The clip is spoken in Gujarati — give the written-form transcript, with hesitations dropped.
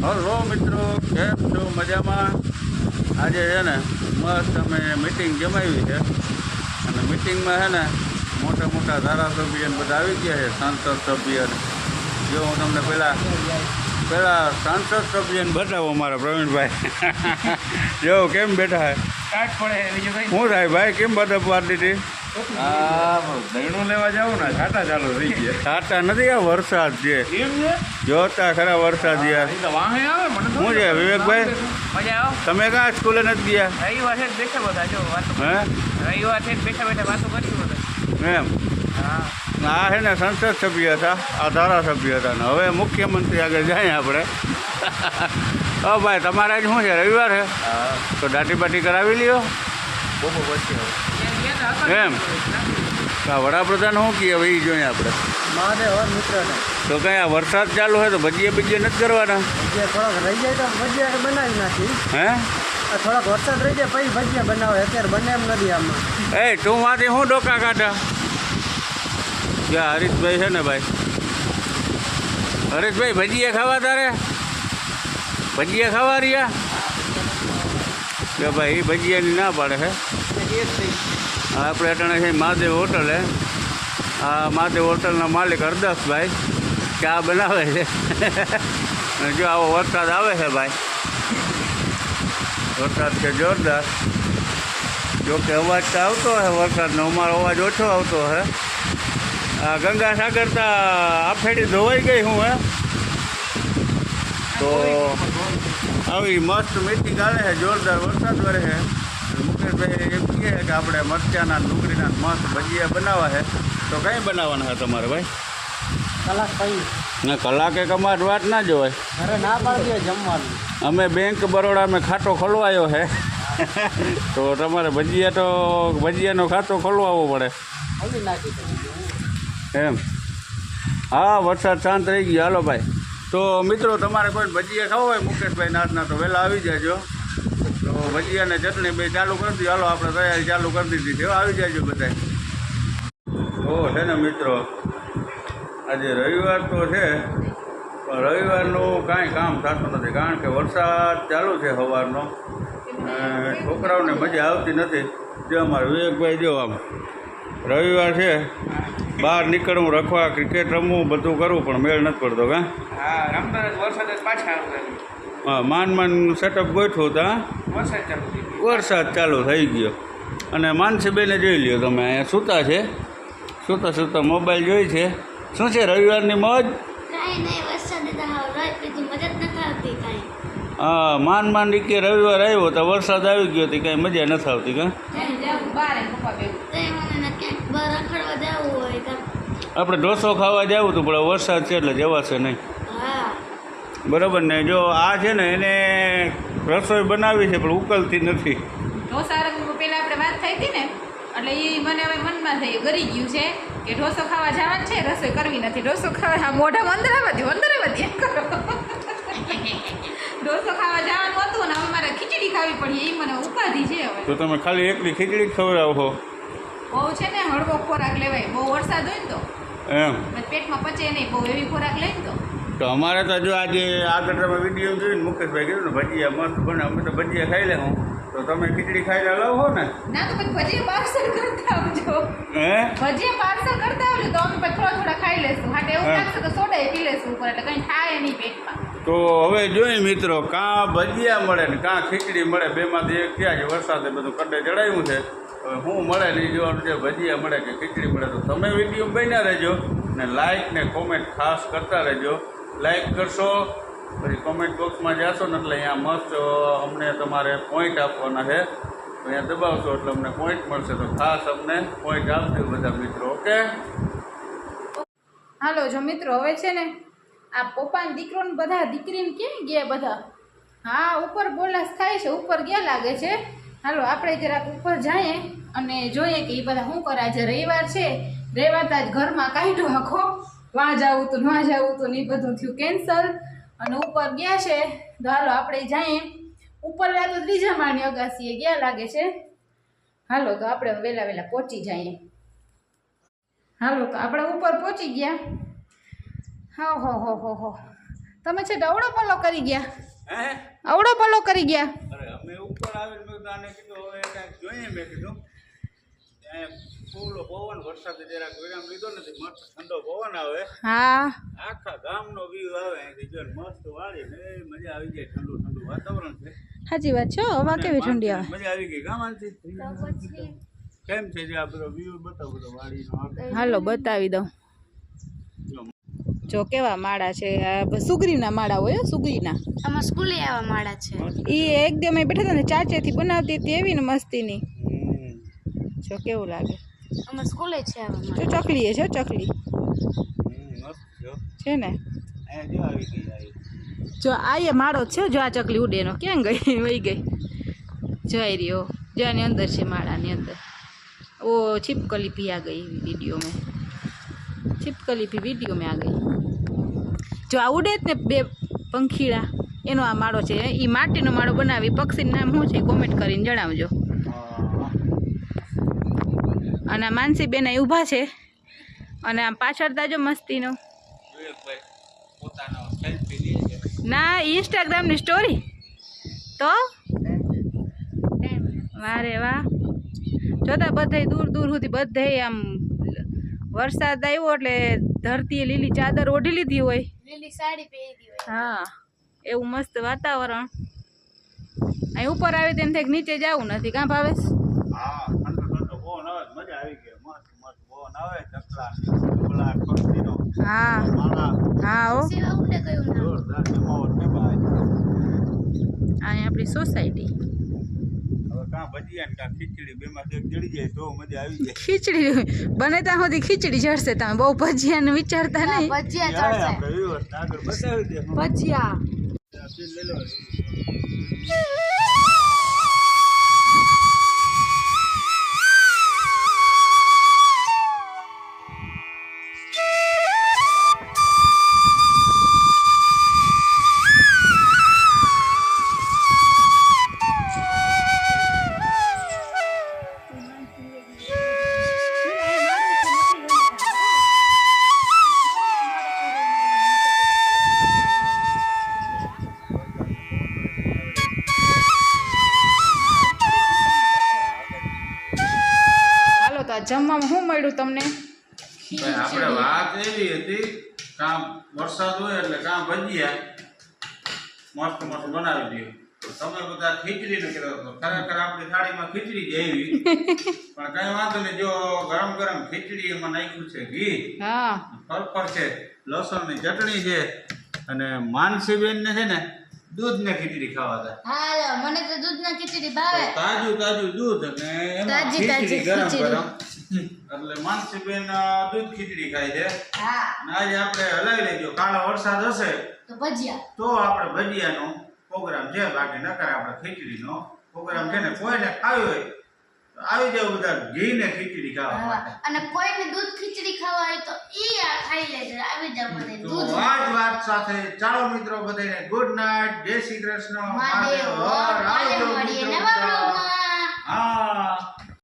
હલો મિત્રો, કેમ છો? મજામાં? આજે છે ને મસ્ત અમે મિટિંગ જમાવી છે અને મિટિંગમાં છે ને મોટા મોટા ધારાસભ્યને બધા આવી ગયા છે. સાંસદ સભ્યને જો હું તમને પહેલાં સાંસદ સભ્યને બતાવો મારા પ્રવીણભાઈ. જો કેમ બેઠા હે? શું થાય ભાઈ, કેમ બધા પાડી દીધી? દહીણું લેવા જાવ ને છાટા ચાલુ થઈ ગયા. છાટા નથી, આ વરસાદ છે. જોતા ખરા વરસાદ યાર. શું છે વિવેકભાઈ, તમે ક્યાં સ્કૂલે નથી ગયા? રવિવાર છે બેઠા બધા જો વાતો હે રવિવાર છે બેઠા બેઠા વાતો કરી બધા. એમ હા આ છે ને સંસદ સભ્ય હતા, આ ધારાસભ્ય હતા ને હવે મુખ્યમંત્રી આગળ જાય આપણે. હા ભાઈ, તમારે આજ શું છે, રવિવાર છે તો દાટી બાટી કરાવી લ્યો. બોબો પછી એમ આ વડાપ્રધાન શું કહે હવે એ જોઈએ આપણે. મહાદેવ મિત્રને તો કંઈ આ વરસાદ ચાલુ હોય તો ભજીયા બીજિયા નથી કરવાના? થોડોક રહી જાય તો ભજીયા બનાવી નાખી. હે થોડોક વરસાદ રહી જાય પછી ભજીયા બનાવે, અત્યારે બને એમ નથી આમાં. એ તું માંથી શું ડોકા કાઢા? ત્યાં હરીશભાઈ છે ને ભાઈ, હરીશભાઈ ભજીયા ખાવા તારે? ભજીયા ખાવા રહ્યા કે ભાઈ એ ભજીયાની ના પાડે છે. આપણે અટાણે છે મહાદેવ હોટલે. આ મહાદેવ હોટલના માલિક હરદાસભાઈ ચા બનાવે છે. અને જો આવો વરસાદ આવે છે ભાઈ, વરસાદ છે જોરદાર. જો કે અવાજ તો આવતો હશે વરસાદનો, અમારો અવાજ ઓછો આવતો હશે. આ ગંગા સાગર તા આફેડી ધોવાઈ ગઈ હું હે. તો આવી મસ્ત મીટિંગ હાલે છે, જોરદાર વરસાદ વરે છે. મુકેશભાઈ એમ કહે કે આપણે મરચાના ડુંગળીના મસ્ત ભજીયા બનાવવા છે. તો કંઈ બનાવવાના છે તમારે ભાઈ? કલાક પછી ને કલાકે કમાટ વાત ના જોવાય. ઘરે ના પાડી દે જમવાનું. અમે બેંક બરોડામાં ખાતો ખોલવાયો છે. તો તમારે ભજીયાનો ખાતો ખોલવાવો પડે ખોલી નાખી એમ. હા, વરસાદ શાંત રહી ગયો. હાલો ભાઈ, તો મિત્રો તમારે કોઈ ભજીયા ખાવા હોય મુકેશભાઈ નાથના તો વહેલા આવી જાજો. તો ભજીયાને ચટણી બે ચાલુ કરી દીધી. હાલો આપણે તૈયારી ચાલુ કરી દીધી છે, આવી જાજો બધા. ઓ છે ને મિત્રો, આજે રવિવાર તો છે પણ રવિવારનું કાંઈ કામ થતું નથી કારણ કે વરસાદ ચાલુ છે સવારનો. છોકરાઓને મજા આવતી નથી. જો અમારે વિવેકભાઈ જો આમ રવિવાર છે, બહાર નીકળવું, રખવા, ક્રિકેટ રમવું, બધું કરવું પણ મેળ નથી પડતો. કાં હા રમતા વરસાદ જ પાછા આવે. હા, માંડ સેટઅપ ગોઠવું ત્યાં વરસાદ ચાલુ થઈ ગયો. વરસાદ ચાલુ થઈ ગયો. અને માનસીબેને જોઈ લ્યો તમે, અહીંયા સૂતા છે, સૂતા મોબાઈલ જોઈ છે. શું છે રવિવારની મોજ? કાંઈ નહીં, વરસાદ બીજું મજા જ નથી આવતી કાંઈ. હા, માંડ કે રવિવાર આવ્યો તો વરસાદ આવી ગયો તો કાંઈ મજા નથી આવતી. કાં તો મને ક્યાંક બહાર રખડવા જવું હોય તો આપણે ઢોસો ખાવા જવું હતું પણ વરસાદ છે એટલે જવાશે નહીં. હા બરાબર ને? જો આ છે ને એને રસોઈ બનાવી છે પણ ઉકલતી નથી. ઢોસા પેલા આપણે વાત થઈ હતી ને એટલે એ મને હવે મનમાં થઈ ગરી ગયું છે કે ઢોસો ખાવા જવાનું છે, રસોઈ કરવી નથી. ઢોસો ખાવા મોઢામાં અંદર આવવા દે ઢોસો ખાવા જવાનું હતું ને અમારે ખીચડી ખાવી પડી, એ મને ઉપાધિ છે. હવે તો તમે ખાલી એકલી ખીચડી જ ખવડાવો બહુ છે ને હળવો ખોરાક લેવાય, બહુ વરસાદ હોય ને તો એમ? પેટમાં પચે નહીં, બહુ એવી ખોરાક લઈ ને તો અમારે તો જો આજે આગળ તમે વિડીયો જોઈને મુકેશભાઈ કીધું ને ભજીયા મસ્ત બને, અમે તો ભજીયા ખાઈ લે. હું તો તમે ખીચડી ખાઈને લાવો ને? ના તો પછી ભજીયા પાર્સલ કરતા આવજો. હે ભજીયા પાર્સલ કરતા આવજો તો અમે પછી થોડા ખાઈ લેશું. હા એવું લાગશે તો સોડા પી લેશું ઉપર, એટલે કંઈ થાય નહીં પેટમાં. તો હવે જોઈએ મિત્રો, કાં ભજીયા મળે ને કાં ખીચડી મળે, બેમાંથી એક થયા છે. વરસાદે બધું કડે ચડાવ્યું છે, હવે શું મળે નહીં જોવાનું છે, ભજીયા મળે કે ખીચડી મળે. તો તમે વિડીયો બન્યા રહેજો ને લાઇક ને કોમેન્ટ ખાસ કરતા રહેજો. લાઇક કરશો પછી કોમેન્ટ બોક્સમાં જાશો ને એટલે અહીંયા મસ્ત અમને તમારે પોઈન્ટ આપવાના છે. તો અહીંયા દબાવશો એટલે અમને પોઈન્ટ મળશે. તો ખાસ અમને પોઈન્ટ આપજો બધા મિત્રો. ઓકે હાલો જો મિત્રો, હવે છે ને આ પપ્પાને દીકરોને બધા દીકરીને કેમ ગયા બધા? હા, ઉપર બોલાસ થાય છે, ઉપર ગયા લાગે છે. હાલો આપણે જરાક ઉપર જઈએ અને જોઈએ કે એ બધા શું કરે. આજે રવિવાર છે, રવિવાર તો આજ ઘરમાં કાઢ્યો આખો, વાં જવું તો ના જવું તો ને એ બધું થયું કેન્સલ અને ઉપર ગયા છે. તો હાલો આપણે જઈએ ઉપર. તો ત્રીજા માળની અગાસીએ ગયા લાગે છે. હાલો તો આપણે વહેલા પહોંચી જઈએ. હાલો તો આપણે ઉપર પહોંચી ગયા. હા હો તમે છે અવડો પલ્લો કરી ગયા, હે અવડો પલ્લો કરી ગયા. અરે અમે ઉપર આવીને મેં આને કીધું હવે કાંઈક જોઈએ. મેં કીધું ત્યાં ફૂલો પવન વરસાદ જરાક વિરામ લીધો નથી, મસ્ત ઠંડો પવન આવે, હા આખા ગામનો વ્યૂ આવે અહીંથી જો મસ્ત વાળી ને મજા આવી જાય. ઠંડુ ઠંડુ વાતાવરણ છે. સાચી વાત છે. હવા કેવી ઠંડી આવે. મજા આવી ગઈ ગામમાંથી. કેમ છે જે આ બધો વ્યૂ બતાવો બધો વાડીનો આખો. હાલો બતાવી દઉં. જો કેવા માળા છે, આ સુગરીના માળા હોય હો, સુગરીના. આમાં સ્કૂલે આવા માળા છે. એ એકદમ એ બેઠા હતા ને ચાચેથી બનાવતી હતી એવી ને મસ્તીની. જો કેવું લાગે. આમાં સ્કૂલે છે આવા જો ચકલી છે, ચકલી મસ્ત છે ને. અહીંયા જો આવી ગઈ આવી. જો આ એ માળો જ છે. જો આ ચકલી ઉડે એનો ક્યાં ગઈ, વહી ગઈ. જઈ રહ્યો જો આની અંદર છે, માળાની અંદર. ઓ छिपकली भी आ गई वीडियो में, छिपकली भी वीडियो में आ गई. જો આ ઉડે જ ને બે પંખીડા, એનો આ માળો છે. એ માટીનો માળો બનાવી. પક્ષીનું નામ શું છે કોમેન્ટ કરીને જણાવજો. અને આ માનસીબેન અહીં ઊભા છે. અને આમ પાછળ તાજો મસ્તીનો વિવેકભાઈ પોતાનો સેલ્ફી લે છે. ના ઇન્સ્ટાગ્રામની સ્ટોરી તો વારે વાહ. જોતા બધાય દૂર દૂર સુધી બધાય આમ વરસાદ આવ્યો એટલે ધરતીએ લીલી ચાદર ઓઢી લીધી હોય. લીલી સાડી પહેરી હોય. હા એવું મસ્ત વાતાવરણ. અહીં ઉપર આવે તેમ થાય કે નીચે જવું નથી. કાં ભાવેશ? હા ઠંડો ઠંડો પવન આવે મજા આવી ગઈ. મસ્ત મસ્ત પવન આવે. ચકલા પેલા પક્ષીનો હા માળા હા હો. સેવા ઉડે ગયું ના. જોરદાર જમાવટ છે ભાઈ. અહીં આપણી સોસાયટી. હવે કાં ભજીયા ને કાં ખીચડી બેમાં એક જડી જાય તો મજા આવી જાય. ખીચડી બને ત્યાં સુધી ખીચડી ચડશે. તમે બહુ ભજીયાનું વિચારતા નહીં. ભજીયા જાય ચડશે. આપણે વ્યવસ્થા આગળ બતાવી દે. ભજીયા લઈ લો. હાલો તો આ જમવામાં શું મળ્યું તમને? ભાઈ આપણે વાત એવી હતી કામ વરસાદ હોય એટલે કામ ભજીયા મસ્ત મસ્ત બનાવી દઈએ. તમે બધા ખીચડી ને કહેતા હતો. ખરેખર આપણી થાળીમાં ખીચડી જ આવી પણ કઈ વાંધો નહીં. જો ગરમ ગરમ ખીચડી એમાં નાખ્યું છે ઘી, હા ફરફર છે, લસણની ચટણી છે અને માનસીબેન ને છે ને દૂધ ને ખીચડી ખાવા હતા. હા મને તો દૂધના ખીચડી ભાવે. તાજું તાજું દૂધ અને એમાં તાજી તાજી ખીચડી ગરમ ખીચડી. ગરમ. એટલે માનસીબેન દૂધ ખીચડી ખાય છે. હા અને આજે આપણે હલાવી લેજો. કાલે વરસાદ હશે તો ભજીયા. તો આપણે ભજીયાનો પ્રોગ્રામ છે. બાકી નકર આપણે ખીચડીનો પ્રોગ્રામ છે ને. કોઈને ખાવી હોય તો આવી જાવ બધા ઘી ને ખીચડી ખાવા માટે. અને કોઈને દૂધ ખીચડી ખાવા હોય તો ઈ આ ખાઈ લેજો. આવી જાવ બધે તો દૂધ. આ જ વાત સાથે ચાલો મિત્રો બધાને ગુડ નાઇટ. જય શ્રી કૃષ્ણ. મહાદેવ. મહાદેવ. આવજો મળીએ મિત્રો નવા બધા. બ્લોગમાં. હા